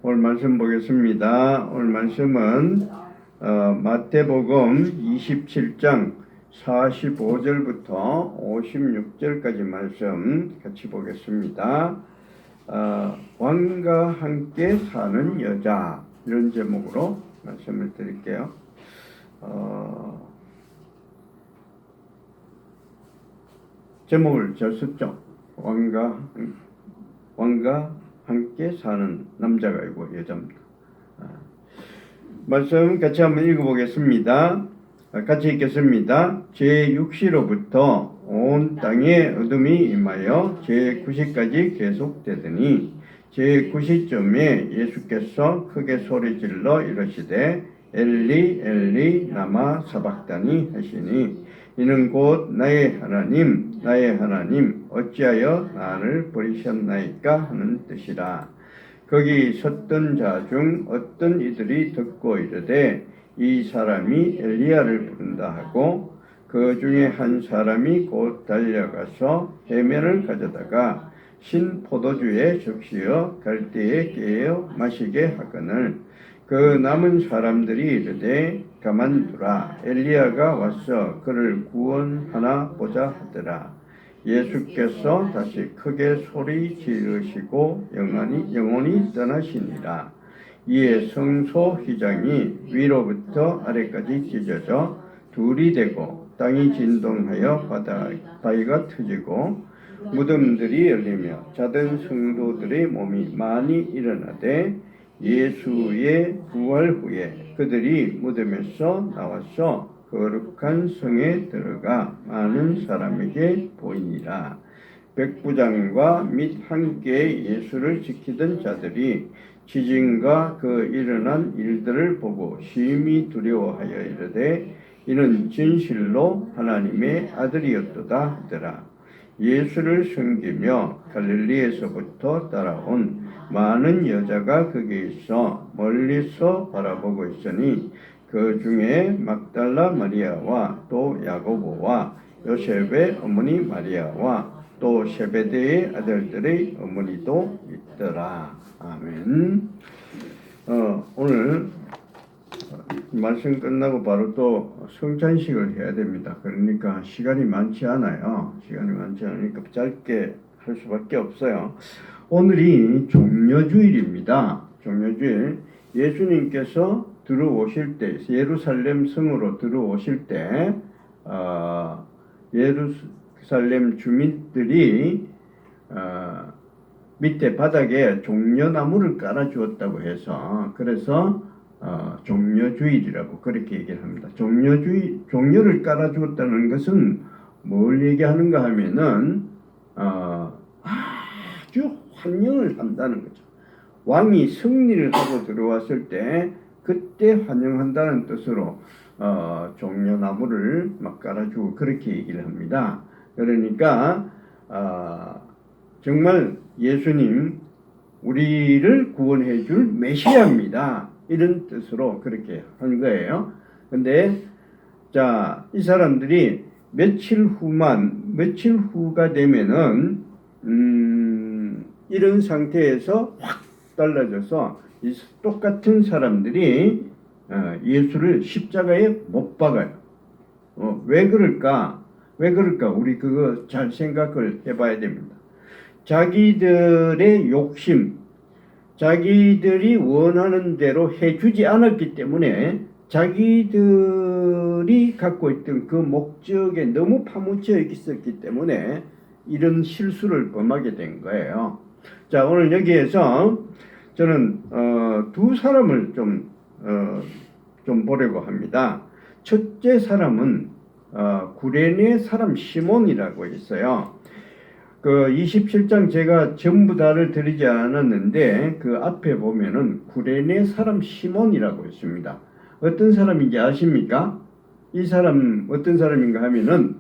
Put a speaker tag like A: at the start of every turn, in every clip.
A: 오늘 말씀 보겠습니다. 오늘 말씀은 마태복음 27장 45절부터 56절까지 말씀 같이 보겠습니다. 왕과 함께 사는 여자, 이런 제목으로 말씀을 드릴게요. 제목을 잘 썼죠. 왕과 함께 사는 남자가 있고 여자입니다. 말씀 같이 한번 읽어보겠습니다. 같이 읽겠습니다. 제6시로부터 온 땅에 어둠이 임하여 제9시까지 계속되더니 제9시쯤에 예수께서 크게 소리질러 이르시되 엘리 엘리 라마 사박다니 하시니 이는 곧 나의 하나님 나의 하나님 어찌하여 나를 버리셨나이까 하는 뜻이라. 거기 섰던 자 중 어떤 이들이 듣고 이르되 이 사람이 엘리야를 부른다 하고 그 중에 한 사람이 곧 달려가서 해면을 가져다가 신 포도주에 적시어 갈대에 깨어 마시게 하거늘 그 남은 사람들이 이르되 가만두라 엘리야가 와서 그를 구원하나 보자 하더라. 예수께서 다시 크게 소리 지르시고 영원히 떠나시니라. 이에 성소 휘장이 위로부터 아래까지 찢어져 둘이 되고 땅이 진동하여 바위가 터지고 무덤들이 열리며 자던 성도들의 몸이 많이 일어나되 예수의 부활 후에 그들이 무덤에서 나와서 거룩한 성에 들어가 많은 사람에게 보이니라. 백부장과 및 함께 예수를 지키던 자들이 지진과 그 일어난 일들을 보고 심히 두려워하여 이르되 이는 진실로 하나님의 아들이었도다 하더라. 예수를 섬기며 갈릴리에서부터 따라온 많은 여자가 거기에 있어 멀리서 바라보고 있으니 그 중에 막달라 마리아와 또 야고보와 요셉의 어머니 마리아와 또 세베대의 아들들의 어머니도 있더라. 아멘. 오늘 말씀 끝나고 바로 또 성찬식을 해야 됩니다. 그러니까 시간이 많지 않아요. 시간이 많지 않으니까 짧게 할 수밖에 없어요. 오늘이 종려주일입니다. 종려주일. 예수님께서 들어오실 때, 예루살렘 성으로 들어오실 때 예루살렘 주민들이 밑에 바닥에 종려나무를 깔아주었다고 해서 그래서 종려주일이라고 그렇게 얘기를 합니다. 종려를 깔아주었다는 것은 뭘 얘기하는가 하면은 아주 환영을 한다는 거죠. 왕이 승리를 하고 들어왔을 때 그때 환영한다는 뜻으로 종려나무를 막 깔아주고 그렇게 얘기를 합니다. 그러니까 정말 예수님 우리를 구원해 줄 메시아입니다. 이런 뜻으로 그렇게 한 거예요. 근데 자, 이 사람들이 며칠 후가 되면은 이런 상태에서 확 달라져서 이 똑같은 사람들이 예수를 십자가에 못 박아요. 왜 그럴까? 우리 그거 잘 생각을 해봐야 됩니다. 자기들의 욕심, 자기들이 원하는 대로 해주지 않았기 때문에 자기들이 갖고 있던 그 목적에 너무 파묻혀 있었기 때문에 이런 실수를 범하게 된 거예요. 자, 오늘 여기에서 저는 두 사람을 좀 보려고 합니다. 첫째 사람은 구레네 사람 시몬이라고 있어요. 그 27장 제가 전부 다를 드리지 않았는데 그 앞에 보면은 구레네 사람 시몬이라고 있습니다. 어떤 사람인지 아십니까? 이 사람 어떤 사람인가 하면은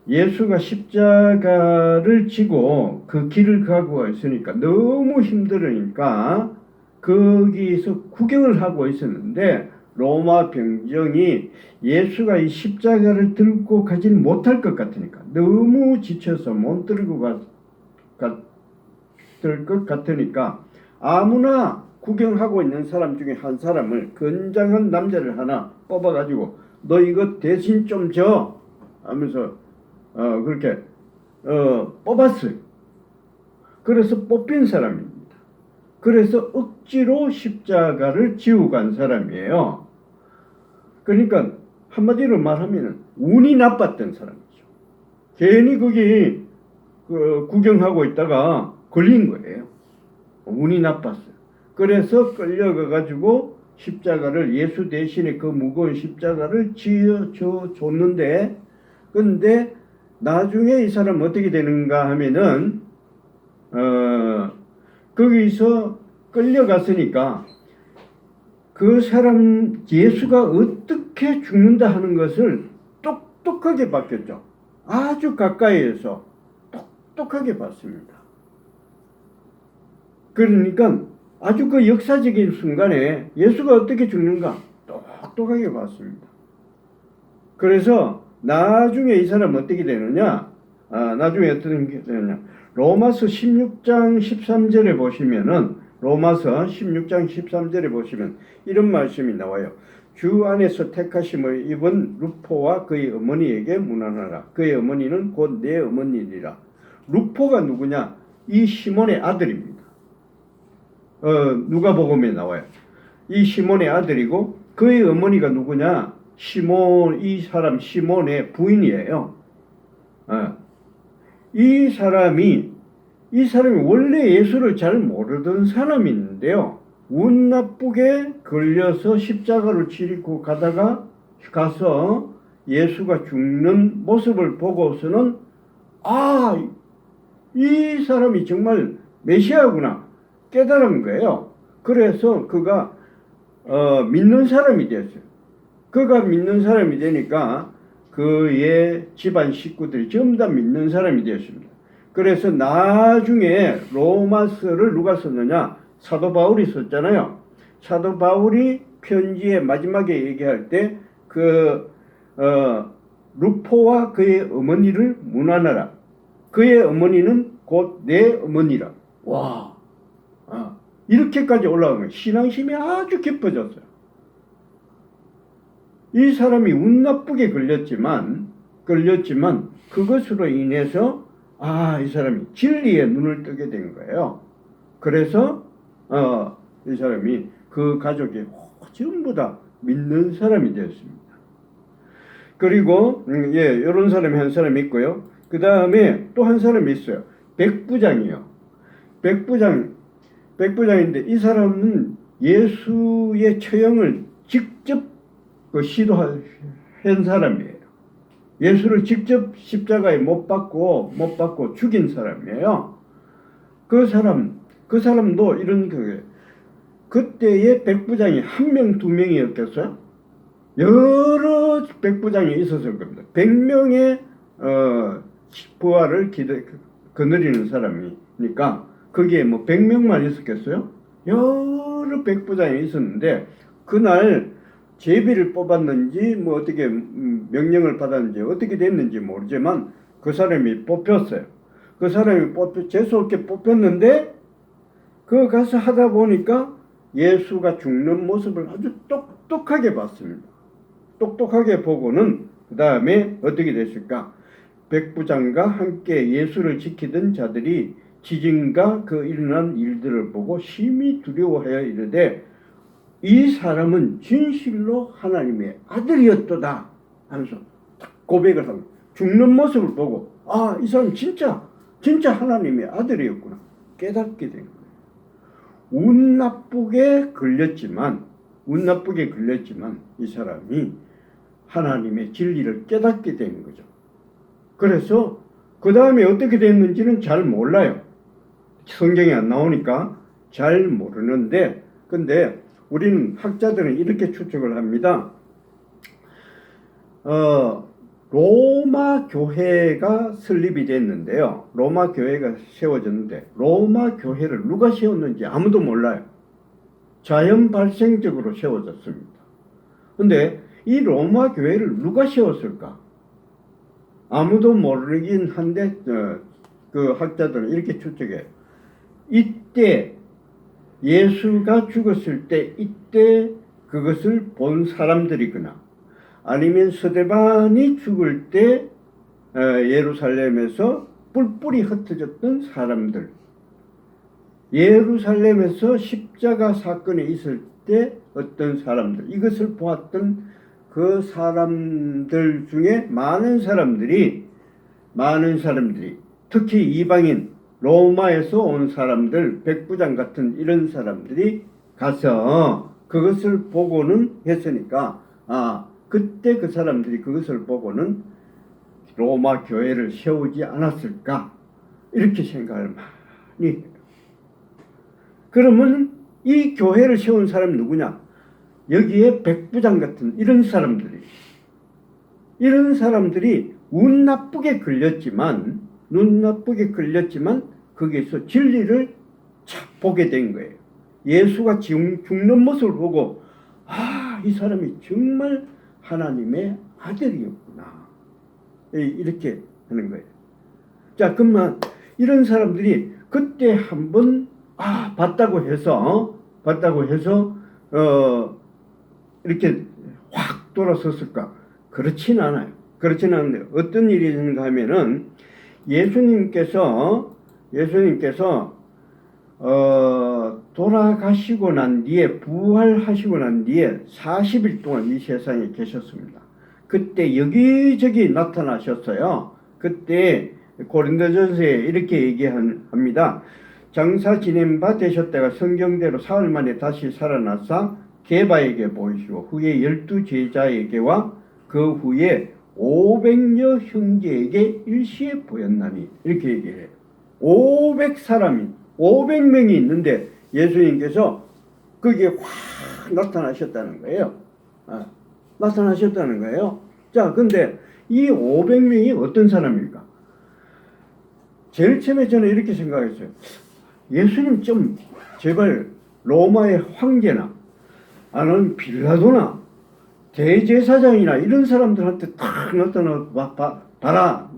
A: 예수가 십자가를 지고 그 길을 가고 있으니까 너무 힘들으니까 거기서 구경을 하고 있었는데 로마 병정이 예수가 이 십자가를 들고 가지는 못할 것 같으니까 너무 지쳐서 못 들고 같을 것 같으니까 아무나 구경하고 있는 사람 중에 한 사람을 건장한 남자를 하나 뽑아가지고 너 이거 대신 좀 줘 하면서 그렇게 뽑았어요. 그래서 뽑힌 사람입니다. 그래서 억지로 십자가를 지고 간 사람이에요. 그러니까 한마디로 말하면 운이 나빴던 사람이죠. 괜히 거기 구경하고 있다가 걸린 거예요. 운이 나빴어요. 그래서 끌려가 가지고 십자가를 예수 대신에 그 무거운 십자가를 지어 줬는데, 근데 나중에 이 사람 어떻게 되는가 하면은 거기서 끌려갔으니까 그 사람 예수가 어떻게 죽는다 하는 것을 똑똑하게 봤겠죠. 아주 가까이에서 똑똑하게 봤습니다. 그러니까 아주 그 역사적인 순간에 예수가 어떻게 죽는가 똑똑하게 봤습니다. 그래서 나중에 이 사람 어떻게 되느냐? 나중에 어떻게 되느냐? 로마서 16장 13절에 보시면은 로마서 16장 13절에 보시면 이런 말씀이 나와요. 주 안에서 택하심을 입은 루포와 그의 어머니에게 문안하라. 그의 어머니는 곧 내 어머니니라. 루포가 누구냐? 이 시몬의 아들입니다. 누가복음에 나와요. 이 시몬의 아들이고 그의 어머니가 누구냐? 이 사람 시몬의 부인이에요. 이 사람이 원래 예수를 잘 모르던 사람인데요. 운 나쁘게 걸려서 십자가를 지고 가서 예수가 죽는 모습을 보고서는 이 사람이 정말 메시아구나 깨달은 거예요. 그래서 그가 믿는 사람이 됐어요. 그가 믿는 사람이 되니까 그의 집안 식구들이 전부 다 믿는 사람이 되었습니다. 그래서 나중에 로마서를 누가 썼느냐? 사도 바울이 썼잖아요. 사도 바울이 편지의 마지막에 얘기할 때 루포와 그의 어머니를 문안하라. 그의 어머니는 곧 내 어머니라. 와, 이렇게까지 올라간 거예요. 신앙심이 아주 깊어졌어요. 이 사람이 운 나쁘게 걸렸지만 그것으로 인해서 이 사람이 진리에 눈을 뜨게 된 거예요. 그래서 이 사람이 그 가족이 전부 다 믿는 사람이 되었습니다. 그리고 이런 사람이 한 사람이 있고요. 그 다음에 또 한 사람이 있어요. 백부장이요. 백부장인데 이 사람은 예수의 처형을 직접 시도한 사람이에요. 예수를 직접 십자가에 못 박고 죽인 사람이에요. 그 사람도 이런 거예요. 그때의 백부장이 한 명, 두 명이었겠어요? 여러 백부장이 있었을 겁니다. 100명의 부하를 거느리는 사람이니까 거기에 100명만 있었겠어요? 여러 백부장이 있었는데 그날 제비를 뽑았는지 어떻게 명령을 받았는지 어떻게 됐는지 모르지만 그 사람이 뽑혔어요. 그 사람이 재수없게 뽑혔는데 그 가서 하다 보니까 예수가 죽는 모습을 아주 똑똑하게 봤습니다. 똑똑하게 보고는 그 다음에 어떻게 됐을까? 백부장과 함께 예수를 지키던 자들이 지진과 그 일어난 일들을 보고 심히 두려워하여 이르되 이 사람은 진실로 하나님의 아들이었도다 하면서 고백을 합니다. 죽는 모습을 보고 이 사람 진짜 하나님의 아들이었구나 깨닫게 된 거예요. 운 나쁘게 걸렸지만 이 사람이 하나님의 진리를 깨닫게 된 거죠. 그래서 그 다음에 어떻게 됐는지는 잘 몰라요. 성경에 안 나오니까 잘 모르는데 근데 우리는 학자들은 이렇게 추측을 합니다. 로마 교회가 설립이 됐는데요. 로마 교회가 세워졌는데 로마 교회를 누가 세웠는지 아무도 몰라요. 자연 발생적으로 세워졌습니다. 근데 이 로마 교회를 누가 세웠을까? 아무도 모르긴 한데 그 학자들은 이렇게 추측해요. 이때 예수가 죽었을 때 이때 그것을 본 사람들이거나 아니면 스데반이 죽을 때 예루살렘에서 뿔뿔이 흩어졌던 사람들, 예루살렘에서 십자가 사건이 있을 때 어떤 사람들, 이것을 보았던 그 사람들 중에 많은 사람들이 특히 이방인 로마에서 온 사람들, 백부장 같은 이런 사람들이 가서 그것을 보고는 했으니까 그때 그 사람들이 그것을 보고는 로마 교회를 세우지 않았을까 이렇게 생각을 많이 해요. 그러면 이 교회를 세운 사람이 누구냐? 여기에 백부장 같은 이런 사람들이 운 나쁘게 걸렸지만 거기에서 진리를 착 보게 된 거예요. 예수가 죽는 모습을 보고 이 사람이 정말 하나님의 아들이었구나 이렇게 하는 거예요. 자, 그러면 이런 사람들이 그때 한번 봤다고 해서 이렇게 확 돌아섰을까? 그렇진 않아요. 그렇진 않은데 어떤 일이 있는가 하면은 예수님께서 돌아가시고 난 뒤에 부활하시고 난 뒤에 40일 동안 이 세상에 계셨습니다. 그때 여기저기 나타나셨어요. 그때 고린도전서에 이렇게 얘기합니다. 장사 지낸 바 되셨다가 성경대로 사흘 만에 다시 살아나사 게바에게 보이시고 후에 12제자에게와 그 후에 500여 형제에게 일시에 보였나니 이렇게 얘기해요. 500명이 있는데 예수님께서 거기에 확 나타나셨다는 거예요. 자, 근데 이 500명이 어떤 사람입니까? 제일 처음에 저는 이렇게 생각했어요. 예수님 좀 제발 로마의 황제나 아니면 빌라도나 대제사장이나 이런 사람들한테 탁 나타나 봐라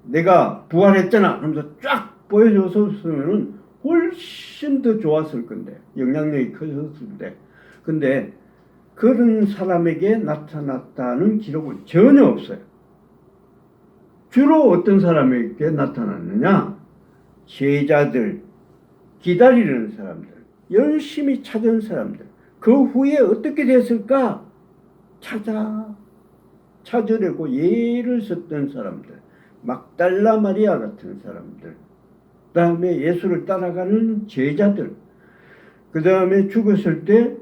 A: 내가 부활했잖아 하면서 쫙 보여줬으면 훨씬 더 좋았을 건데 영향력이 커졌을 텐데 근데 그런 사람에게 나타났다는 기록은 전혀 없어요. 주로 어떤 사람에게 나타났느냐? 제자들, 기다리는 사람들, 열심히 찾은 사람들. 그 후에 어떻게 됐을까? 찾으려고 예를 썼던 사람들, 막달라 마리아 같은 사람들, 그 다음에 예수를 따라가는 제자들, 그 다음에 죽었을 때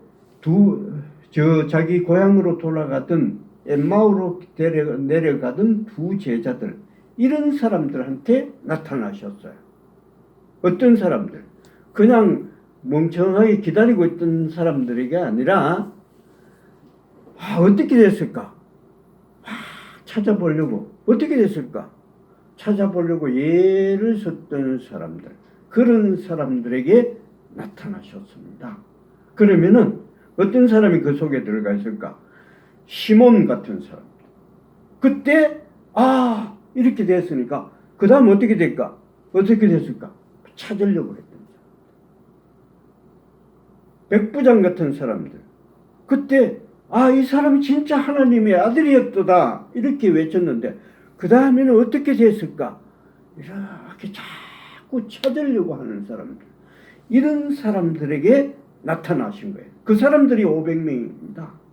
A: 자기 고향으로 돌아가던 엠마오로 내려가던 두 제자들, 이런 사람들한테 나타나셨어요. 어떤 사람들? 그냥 멍청하게 기다리고 있던 사람들에게 아니라 어떻게 됐을까? 찾아보려고 어떻게 됐을까? 찾아보려고 예를 썼던 사람들, 그런 사람들에게 나타나셨습니다. 그러면은 어떤 사람이 그 속에 들어가 있을까? 시몬 같은 사람. 그때 이렇게 됐으니까 그 다음 어떻게 될까? 어떻게 됐을까? 찾으려고 했던 사람. 백부장 같은 사람들. 그때 이 사람이 진짜 하나님의 아들이었도다 이렇게 외쳤는데 그 다음에는 어떻게 됐을까? 이렇게 자꾸 찾으려고 하는 사람들. 이런 사람들에게 나타나신 거예요. 그 사람들이 500명입니다.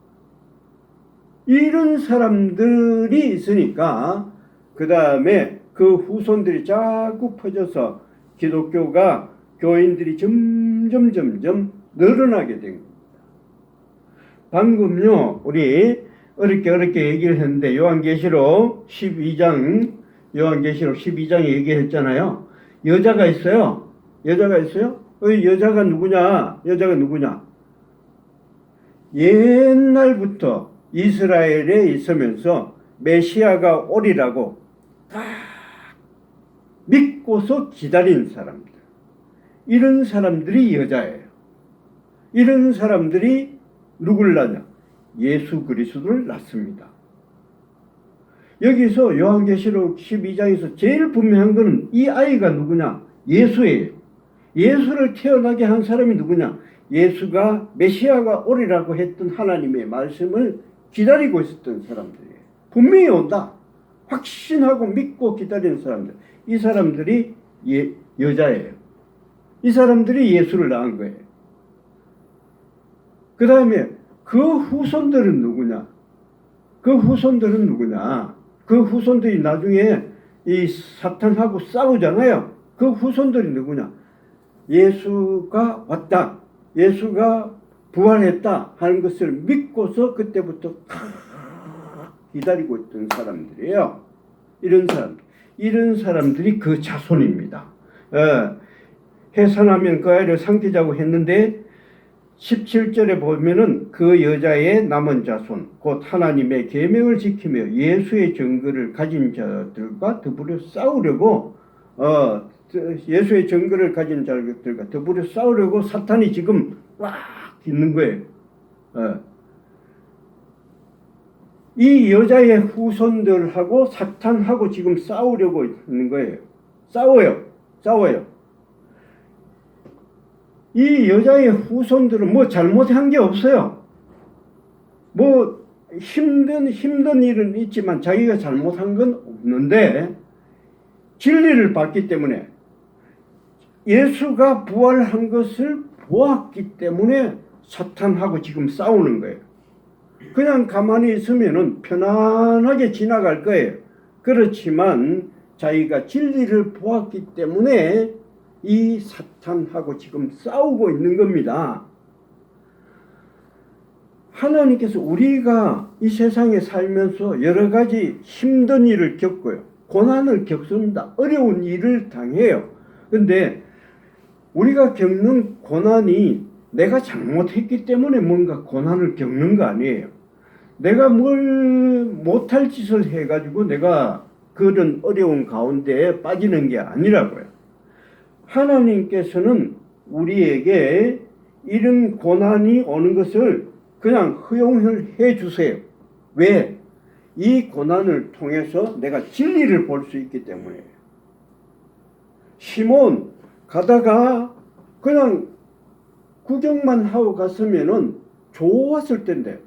A: 이런 사람들이 있으니까 그 다음에 그 후손들이 자꾸 퍼져서 기독교가 교인들이 점점 늘어나게 된 겁니다. 방금요 우리 어렵게 얘기를 했는데 요한계시록 12장에 얘기했잖아요. 여자가 있어요. 여자가 누구냐? 옛날부터 이스라엘에 있으면서 메시아가 오리라고 딱 믿고서 기다린 사람들. 이런 사람들이 여자예요. 이런 사람들이 누굴 낳냐? 예수 그리스도를 낳습니다. 여기서 요한계시록 12장에서 제일 분명한 것은 이 아이가 누구냐? 예수예요. 예수를 태어나게 한 사람이 누구냐? 예수가 메시아가 오리라고 했던 하나님의 말씀을 기다리고 있었던 사람들이에요. 분명히 온다. 확신하고 믿고 기다리는 사람들. 이 사람들이 여자예요. 이 사람들이 예수를 낳은 거예요. 그 다음에 그 후손들은 누구냐? 그 후손들은 누구냐? 그 후손들이 나중에 이 사탄하고 싸우잖아요. 그 후손들이 누구냐? 예수가 왔다. 예수가 부활했다 하는 것을 믿고서 그때부터 기다리고 있던 사람들이에요. 이런 사람들이 그 자손입니다. 해산하면 그 아이를 삼키자고 했는데 17절에 보면은 그 여자의 남은 자손 곧 하나님의 계명을 지키며 예수의 증거를 가진 자들과 더불어 싸우려고 예수의 증거를 가진 자들과 더불어 싸우려고 사탄이 지금 꽉 있는 거예요. 이 여자의 후손들하고 사탄하고 지금 싸우려고 있는 거예요. 싸워요. 이 여자의 후손들은 뭐 잘못한 게 없어요. 뭐 힘든 일은 있지만 자기가 잘못한 건 없는데 진리를 봤기 때문에 예수가 부활한 것을 보았기 때문에 사탄하고 지금 싸우는 거예요. 그냥 가만히 있으면은 편안하게 지나갈 거예요. 그렇지만 자기가 진리를 보았기 때문에 이 사탄하고 지금 싸우고 있는 겁니다. 하나님께서 우리가 이 세상에 살면서 여러 가지 힘든 일을 겪고요. 고난을 겪습니다. 어려운 일을 당해요. 근데 우리가 겪는 고난이 내가 잘못했기 때문에 뭔가 고난을 겪는 거 아니에요. 내가 뭘 못할 짓을 해가지고 내가 그런 어려운 가운데에 빠지는 게 아니라고요. 하나님께서는 우리에게 이런 고난이 오는 것을 그냥 허용을 해 주세요. 왜? 이 고난을 통해서 내가 진리를 볼 수 있기 때문에. 시몬 가다가 그냥 구경만 하고 갔으면은 좋았을 텐데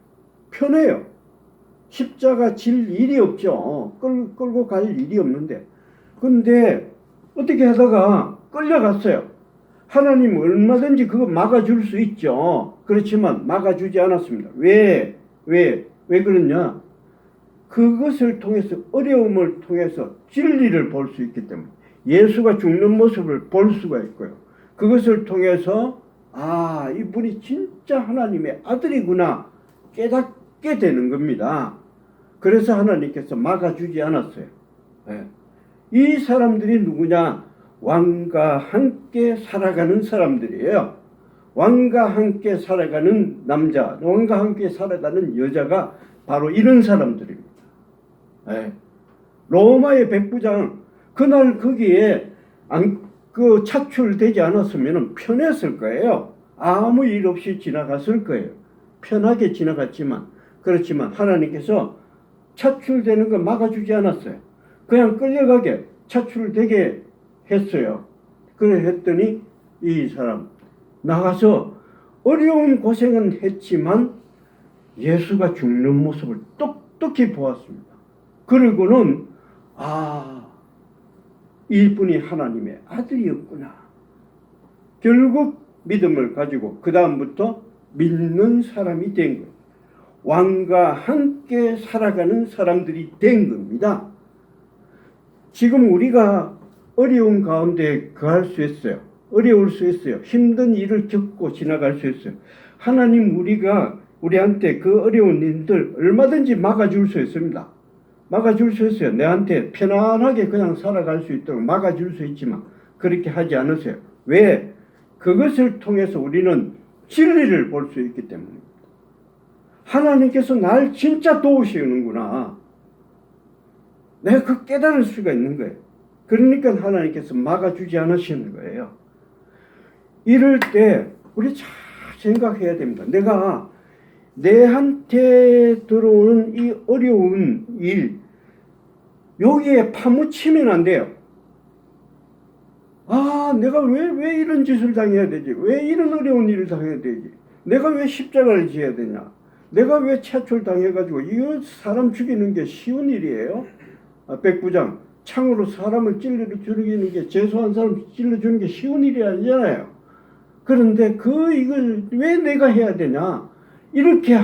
A: 편해요. 십자가 질 일이 없죠. 끌고 갈 일이 없는데. 근데 어떻게 하다가 끌려갔어요. 하나님 얼마든지 그거 막아줄 수 있죠. 그렇지만 막아주지 않았습니다. 왜 그러냐? 그것을 통해서 어려움을 통해서 진리를 볼 수 있기 때문에 예수가 죽는 모습을 볼 수가 있고요. 그것을 통해서 이분이 진짜 하나님의 아들이구나 깨닫게 되는 겁니다. 그래서 하나님께서 막아주지 않았어요. 이 사람들이 누구냐? 왕과 함께 살아가는 사람들이에요. 왕과 함께 살아가는 남자, 왕과 함께 살아가는 여자가 바로 이런 사람들입니다. 로마의 백부장 그날 거기에 차출되지 않았으면 편했을 거예요. 아무 일 없이 지나갔을 거예요. 편하게 지나갔지만 그렇지만 하나님께서 차출되는 거 막아주지 않았어요. 그냥 끌려가게 차출되게 했어요. 그래 했더니 이 사람 나가서 어려운 고생은 했지만 예수가 죽는 모습을 똑똑히 보았습니다. 그리고는 이분이 하나님의 아들이었구나. 결국 믿음을 가지고 그 다음부터 믿는 사람이 된 거예요. 왕과 함께 살아가는 사람들이 된 겁니다. 지금 우리가 어려운 가운데 거할 수 있어요. 어려울 수 있어요. 힘든 일을 겪고 지나갈 수 있어요. 하나님 우리한테 그 어려운 일들 얼마든지 막아줄 수 있습니다. 막아줄 수 있어요. 내한테 편안하게 그냥 살아갈 수 있도록 막아줄 수 있지만 그렇게 하지 않으세요. 왜? 그것을 통해서 우리는 진리를 볼 수 있기 때문입니다. 하나님께서 날 진짜 도우시는구나. 내가 그 깨달을 수가 있는 거예요. 그러니까 하나님께서 막아주지 않으시는 거예요. 이럴 때 우리 잘 생각해야 됩니다. 내가 내한테 들어오는 이 어려운 일, 여기에 파묻히면 안 돼요. 아, 내가 왜 이런 짓을 당해야 되지? 왜 이런 어려운 일을 당해야 되지? 내가 왜 십자가를 지어야 되냐? 내가 왜 차출 당해가지고, 이거 사람 죽이는 게 쉬운 일이에요? 백부장, 창으로 사람을 찔러 죽이는 게, 재수한 사람 찔러 주는 게 쉬운 일이 아니잖아요. 그런데 이걸 왜 내가 해야 되냐? 이렇게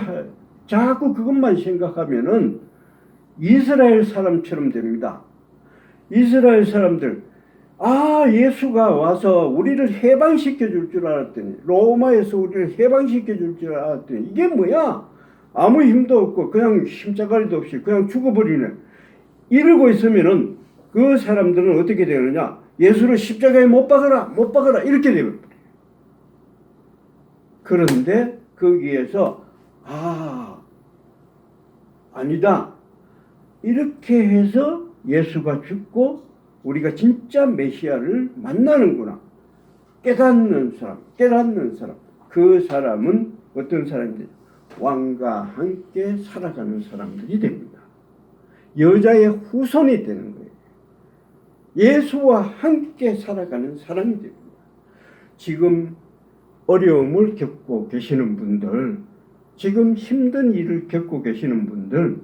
A: 자꾸 그것만 생각하면은 이스라엘 사람처럼 됩니다. 이스라엘 사람들, 예수가 와서 우리를 해방시켜 줄 줄 알았더니, 로마에서 우리를 해방시켜 줄 줄 알았더니, 이게 뭐야? 아무 힘도 없고, 그냥 힘자가리도 없이, 그냥 죽어버리네. 이러고 있으면은, 그 사람들은 어떻게 되느냐? 예수를 십자가에 못 박아라, 이렇게 되거든요. 그런데, 거기에서, 아니다. 이렇게 해서 예수가 죽고, 우리가 진짜 메시아를 만나는구나. 깨닫는 사람. 그 사람은 어떤 사람들이? 왕과 함께 살아가는 사람들이 됩니다. 여자의 후손이 되는 거예요. 예수와 함께 살아가는 사람이 됩니다. 지금 어려움을 겪고 계시는 분들, 지금 힘든 일을 겪고 계시는 분들,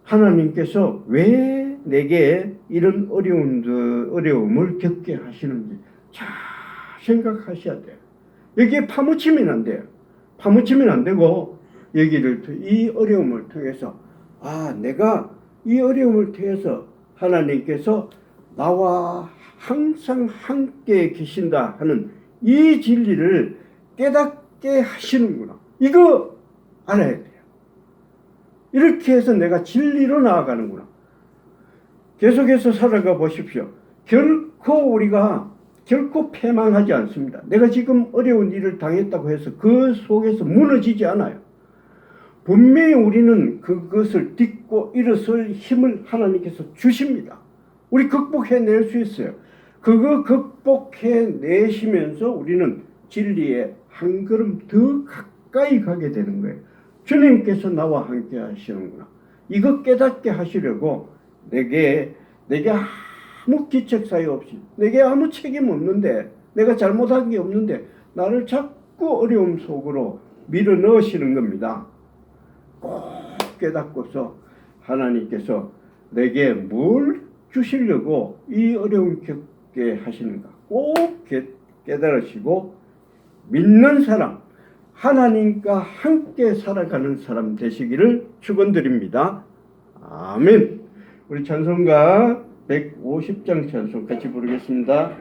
A: 하나님께서 왜 내게 이런 어려움을 겪게 하시는지 잘 생각하셔야 돼요. 여기에 파묻히면 안 돼요. 파묻히면 안 되고, 이 어려움을 통해서, 내가 이 어려움을 통해서 하나님께서 나와 항상 함께 계신다 하는 이 진리를 깨닫게 하시는구나. 이거 알아야 돼요. 이렇게 해서 내가 진리로 나아가는구나. 계속해서 살아가 보십시오. 우리가 결코 패망하지 않습니다. 내가 지금 어려운 일을 당했다고 해서 그 속에서 무너지지 않아요. 분명히 우리는 그것을 딛고 일어설 힘을 하나님께서 주십니다. 우리 극복해낼 수 있어요. 그거 극복해내시면서 우리는 진리에 한 걸음 더 가까이 가게 되는 거예요. 주님께서 나와 함께 하시는구나. 이거 깨닫게 하시려고 내게 아무 기책 사유 없이, 내게 아무 책임 없는데, 내가 잘못한 게 없는데 나를 자꾸 어려움 속으로 밀어 넣으시는 겁니다. 꼭 깨닫고서 하나님께서 내게 뭘 주시려고 이 어려움 겪게 하시는가 꼭 깨달으시고, 믿는 사람, 하나님과 함께 살아가는 사람 되시기를 축원드립니다. 아멘. 우리 찬송가 150장 찬송 같이 부르겠습니다.